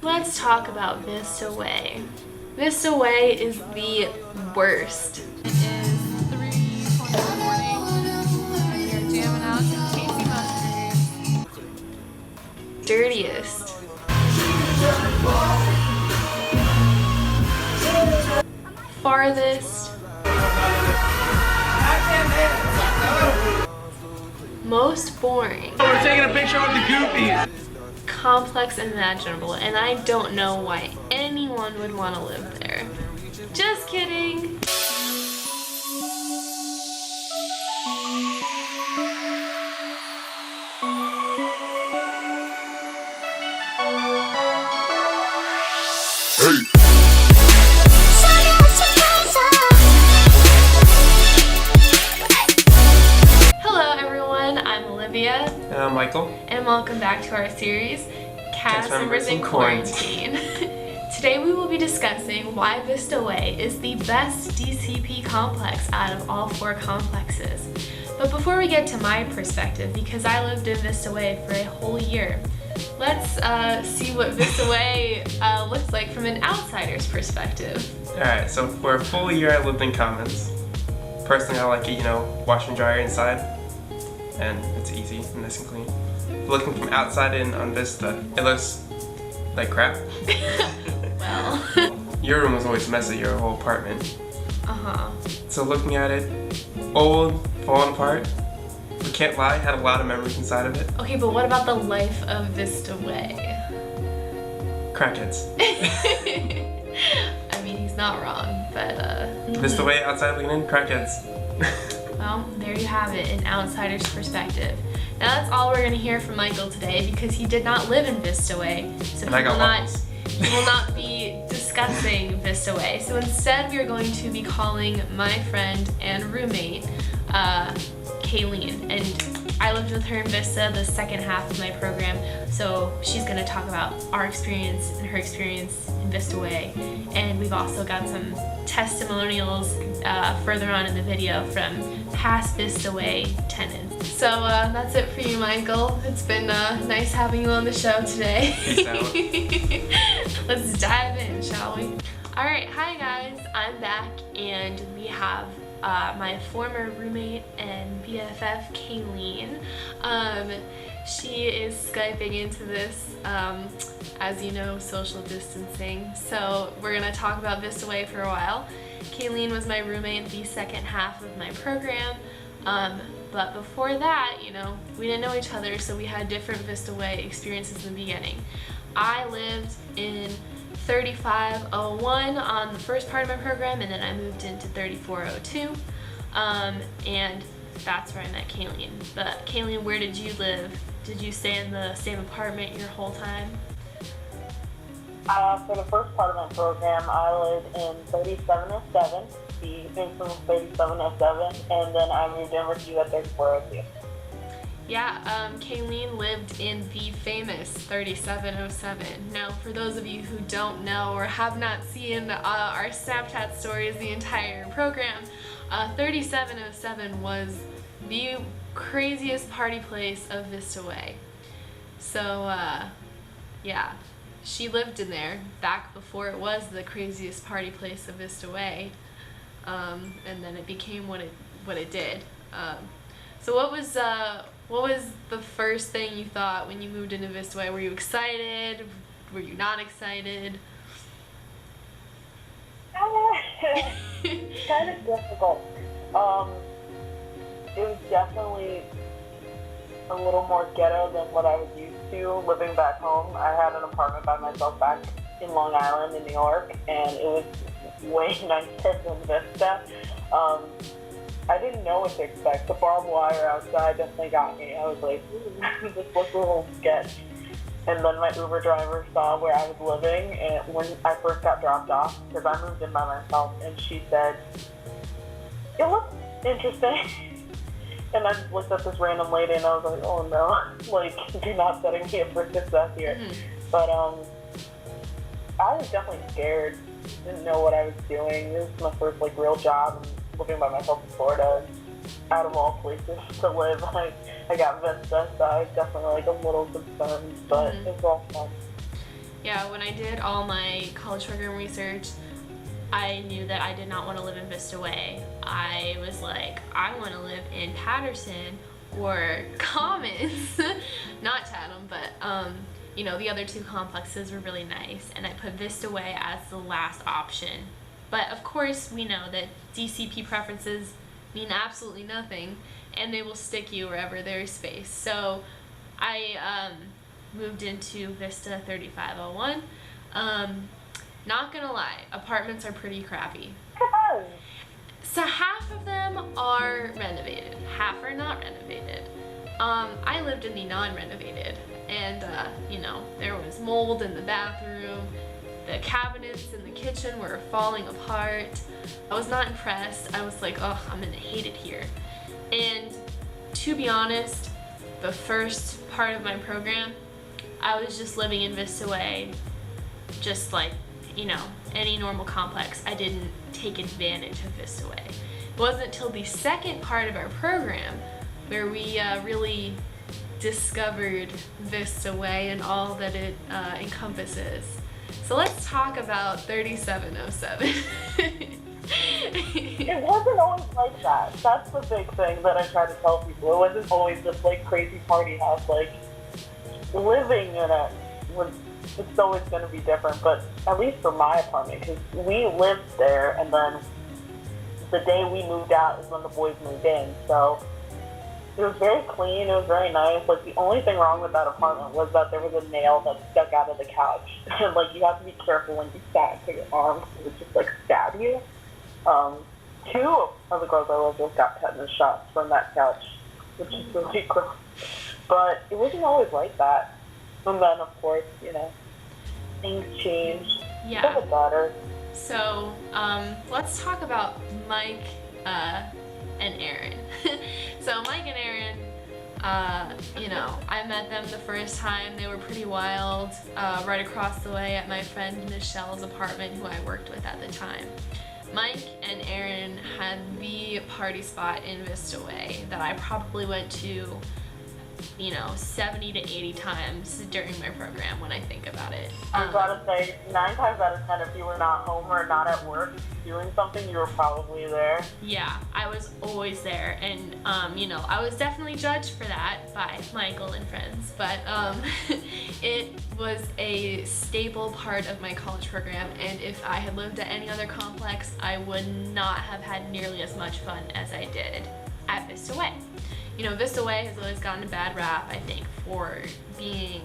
Let's talk about Vista Way. Vista Way is the worst. It is 3:20 in the morning, and we are jamming out to Casey Musgraves. Dirtiest. Farthest. Most boring. We're taking a picture with the Goofies. Complex and imaginable, and I don't know why anyone would want to live there. Just kidding. And I'm Michael. And welcome back to our series, Cast Members in Quarantine. Today we will be discussing why Vista Way is the best DCP complex out of all 4 complexes. But before we get to my perspective, because I lived in Vista Way for a whole year, let's see what Vista Way looks like from an outsider's perspective. Alright, so for a full year I lived in Commons. Personally I like it, wash and dryer inside. And it's easy and nice and clean. Looking from outside in on Vista, it looks like crap. Well. Your room was always messy, your whole apartment. Uh-huh. So looking at it, old, falling apart, we can't lie, had a lot of memories inside of it. Okay, but what about the life of Vista Way? Crackheads. I mean, he's not wrong, but Vista Way outside looking in, crackheads. Well, there you have it, an outsider's perspective. Now that's all we're going to hear from Michael today because he did not live in Vista Way, so he will not be discussing Vista Way. So instead we are going to be calling my friend and roommate, Kayleen, and I lived with her in Vista the second half of my program, so she's going to talk about our experience and her experience in Vista Way, and we've also got some testimonials further on in the video from past Vista Way tenants. So that's it for you, Michael. It's been nice having you on the show today. Peace out. Let's dive in, shall we? Alright, hi guys, I'm back and we have my former roommate and BFF, Kayleen. She is Skyping into this, as you know, social distancing. So we're gonna talk about Vista Way for a while. Kayleen was my roommate the second half of my program, but before that, we didn't know each other, so we had different Vista Way experiences in the beginning. I lived in 3501 on the first part of my program, and then I moved into 3402, and that's where I met Kayleen. But Kayleen, where did you live? Did you stay in the same apartment your whole time? For the first part of my program, I lived in 3707, the infamous 3707, and then I moved in with you at 3402. Yeah, Kayleen lived in the famous 3707. Now, for those of you who don't know or have not seen our Snapchat stories the entire program, 3707 was the craziest party place of Vista Way. So, yeah. She lived in there back before it was the craziest party place of Vista Way, and then it became what it did. So what was the first thing you thought when you moved into Vista Way? Were you excited? Were you not excited? Kind of difficult. It was definitely a little more ghetto than what I was used to living back home. I had an apartment by myself back in Long Island in New York, and it was way nicer than Vista. I didn't know what to expect. The barbed wire outside definitely got me. I was like, this looks a little sketch. And then my Uber driver saw where I was living, and when I first got dropped off, because I moved in by myself, and she said, it looks interesting. And I just looked at this random lady and I was like, oh no, like, you're not setting me up for success here. Mm-hmm. But I was definitely scared. Didn't know what I was doing. This was my first real job, living by myself in Florida. Out of all places to live, I got Vista, so I was definitely a little concerned, but it was all fun. Yeah, when I did all my college program research, I knew that I did not want to live in Vista Way. I was like, I want to live in Patterson or Commons, not Chatham, but you know, the other two complexes were really nice, and I put Vista Way as the last option. But of course, we know that DCP preferences mean absolutely nothing, and they will stick you wherever there is space. So I moved into Vista 3501. Not gonna lie, apartments are pretty crappy. So half of them are renovated, half are not renovated. I lived in the non-renovated, and you know, there was mold in the bathroom, the cabinets in the kitchen were falling apart. I was not impressed. I was like, oh, I'm gonna hate it here. And to be honest, the first part of my program, I was just living in Vista Way, just like, you know, any normal complex. I didn't take advantage of Vista Way. It wasn't until the second part of our program where we really discovered Vista Way and all that it encompasses. So let's talk about 3707. It wasn't always like that. That's the big thing that I try to tell people. It wasn't always this like crazy party house. Like, living in it was, it's always going to be different, but at least for my apartment, because we lived there, and then the day we moved out is when the boys moved in. So it was very clean, it was very nice. Like, the only thing wrong with that apartment was that there was a nail that stuck out of the couch. And like, you have to be careful when you sat to your arm, it would just like stab you. Two of the girls I lived with got tetanus shots from that couch, which is really gross. But it wasn't always like that. And then, of course, you know, things changed. Yeah. For the better. So, let's talk about Mike and Aaron. So Mike and Aaron, you know, I met them the first time. They were pretty wild, right across the way at my friend Michelle's apartment, who I worked with at the time. Mike and Aaron had the party spot in Vista Way that I probably went to, you know, 70 to 80 times during my program when I think about it. I was about to say, 9 times out of 10, if you were not home or not at work doing something, you were probably there. Yeah, I was always there, and you know, I was definitely judged for that by Michael and friends, but it was a staple part of my college program, and if I had lived at any other complex, I would not have had nearly as much fun as I did at Vista Way. You know, Vista Way has always gotten a bad rap, I think, for being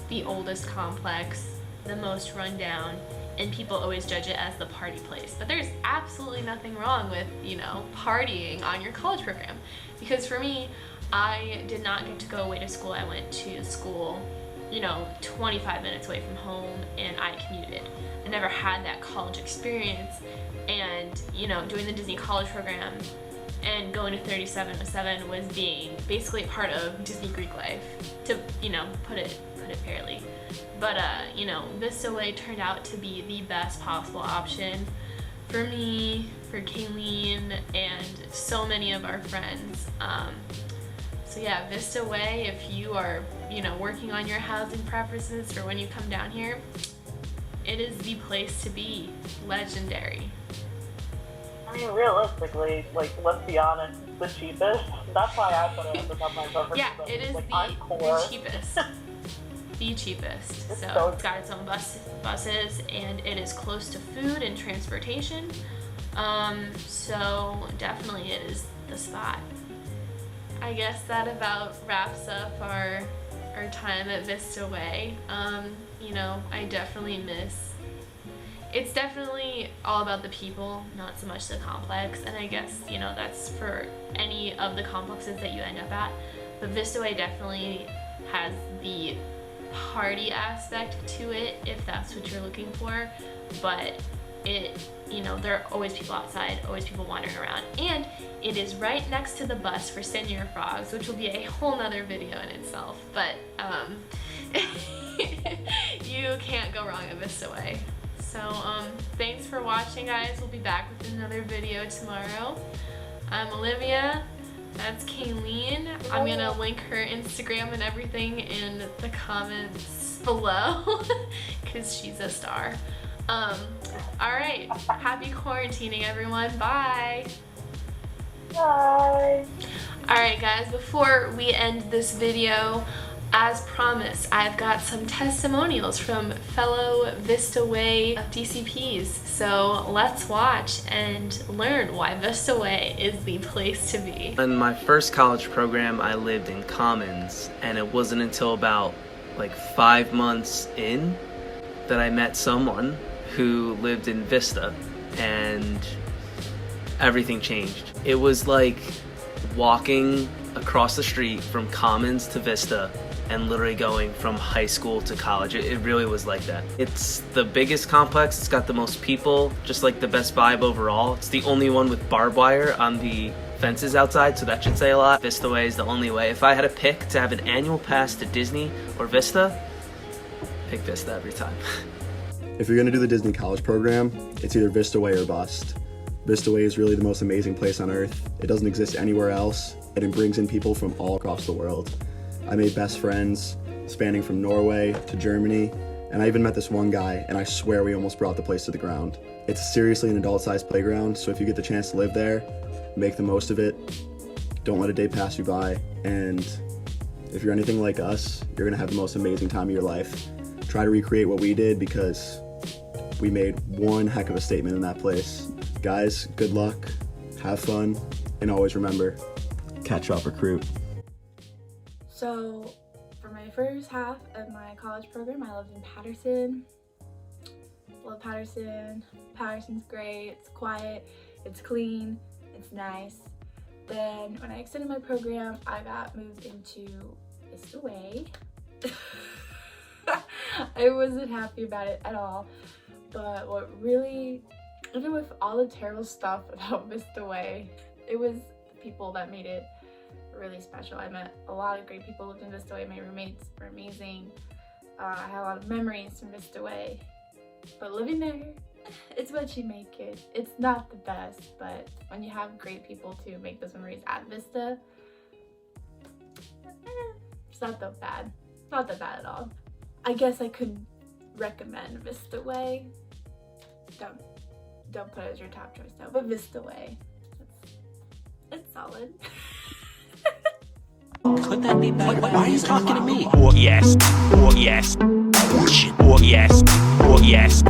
the oldest complex, the most rundown, and people always judge it as the party place. But there's absolutely nothing wrong with, you know, partying on your college program. Because for me, I did not get to go away to school. I went to school, you know, 25 minutes away from home, and I commuted. I never had that college experience, and, you know, doing the Disney college program and going to 3707 was being basically a part of Disney Greek life, to, you know, put it fairly. But you know, Vista Way turned out to be the best possible option for me, for Kayleen, and so many of our friends. So yeah, Vista Way, if you are, you know, working on your housing preferences for when you come down here, it is the place to be. Legendary. I mean, realistically, like, let's be honest, it's the cheapest. That's why I put it at the top of my preferences. Yeah, it is like, the cheapest. The cheapest. So it's got its own buses, and it is close to food and transportation. So definitely it is the spot. I guess that about wraps up our time at Vista Way. You know, I definitely miss. It's definitely all about the people, not so much the complex, and I guess, you know, that's for any of the complexes that you end up at. But Vista Way definitely has the party aspect to it, if that's what you're looking for, but it, you know, there are always people outside, always people wandering around, and it is right next to the bus for Senior Frogs, which will be a whole nother video in itself, but you can't go wrong at Vista Way. So thanks for watching, guys. We'll be back with another video tomorrow. I'm Olivia. That's Kayleen. I'm gonna link her Instagram and everything in the comments below because she's a star. Alright, happy quarantining everyone. Bye. Bye. Alright guys, before we end this video, as promised, I've got some testimonials from fellow Vista Way DCPs. So let's watch and learn why Vista Way is the place to be. In my first college program, I lived in Commons, and it wasn't until about like 5 months in that I met someone who lived in Vista, and everything changed. It was like walking across the street from Commons to Vista and literally going from high school to college. It really was like that. It's the biggest complex, it's got the most people, just like the best vibe overall. It's the only one with barbed wire on the fences outside, so that should say a lot. Vista Way is the only way. If I had to pick to have an annual pass to Disney or Vista, pick Vista every time. If you're gonna do the Disney college program, it's either Vista Way or bust. Vista Way is really the most amazing place on earth. It doesn't exist anywhere else, and it brings in people from all across the world. I made best friends spanning from Norway to Germany, and I even met this one guy, and I swear we almost brought the place to the ground. It's seriously an adult-sized playground, so if you get the chance to live there, make the most of it. Don't let a day pass you by, and if you're anything like us, you're gonna have the most amazing time of your life. Try to recreate what we did because we made one heck of a statement in that place. Guys, good luck, have fun, and always remember, catch up, recruit. So, for my first half of my college program, I lived in Patterson. Love Patterson. Patterson's great, it's quiet, it's clean, it's nice. Then, when I extended my program, I got moved into Vista Way. I wasn't happy about it at all, but what really, even with all the terrible stuff about Vista Way, it was the people that made it really special. I met a lot of great people, lived in Vista Way. My roommates were amazing. I had a lot of memories from Vista Way, but living there, it's what you make it. It's not the best, but when you have great people to make those memories at Vista, it's not that bad. Not that bad at all. I guess I could recommend Vista Way. Don't put it as your top choice though, but Vista Way, it's solid. Could that be better? Why are you talking to me? Or yes. Or yes. Or yes. Or yes.